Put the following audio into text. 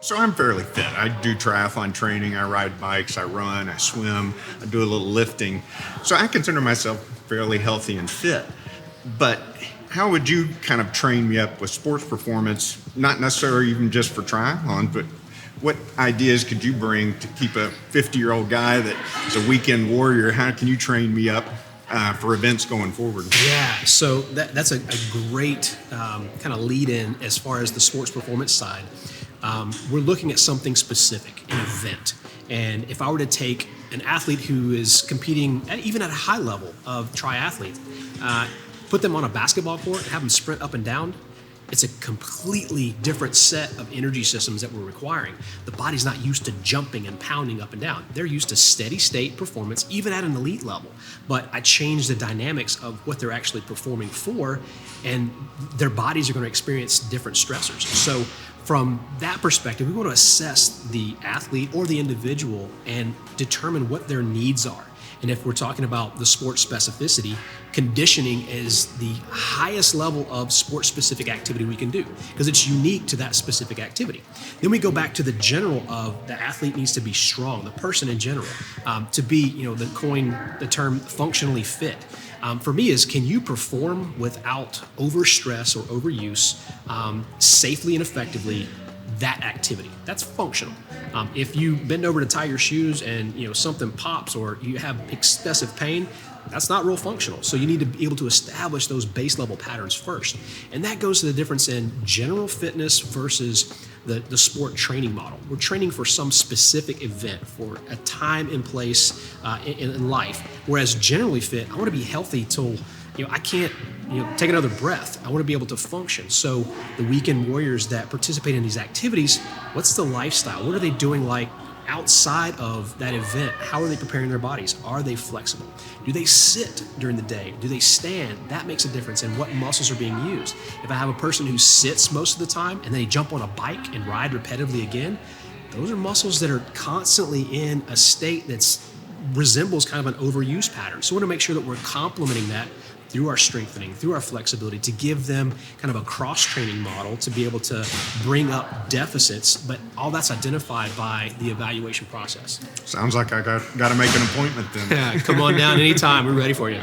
So I'm fairly fit. I do triathlon training, I ride bikes, I run, I swim, I do a little lifting. So I consider myself fairly healthy and fit. But how would you kind of train me up with sports performance, not necessarily even just for triathlon, but what ideas could you bring to keep a 50-year-old guy that is a weekend warrior? How can you train me up for events going forward? Yeah, so that's a great kind of lead in as far as the sports performance side. We're looking at something specific, an event. And if I were to take an athlete who is competing even at a high level of triathlete, put them on a basketball court and have them sprint up and down, it's a completely different set of energy systems that we're requiring. The body's not used to jumping and pounding up and down. They're used to steady state performance, even at an elite level. But I change the dynamics of what they're actually performing for, and their bodies are going to experience different stressors. So from that perspective, we want to assess the athlete or the individual and determine what their needs are. And if we're talking about the sport specificity, conditioning is the highest level of sport-specific activity we can do because it's unique to that specific activity. Then we go back to the general of the athlete needs to be strong, the person in general, to be, the term functionally fit. For me is, can you perform without overstress or overuse safely and effectively that activity? That's functional. If you bend over to tie your shoes and something pops or you have excessive pain, that's not real functional. So you need to be able to establish those base level patterns first. And that goes to the difference in general fitness versus the sport training model. We're training for some specific event, for a time and place in life. Whereas generally fit, I want to be healthy till I can't take another breath. I want to be able to function. So the weekend warriors that participate in these activities, what's the lifestyle? What are they doing like outside of that event? How are they preparing their bodies? Are they flexible? Do they sit during the day? Do they stand? That makes a difference in what muscles are being used. If I have a person who sits most of the time and then they jump on a bike and ride repetitively again, those are muscles that are constantly in a state that resembles kind of an overuse pattern. So we want to make sure that we're complementing that through our strengthening, through our flexibility, to give them kind of a cross-training model to be able to bring up deficits, but all that's identified by the evaluation process. Sounds like I got to make an appointment then. Come on down anytime. We're ready for you.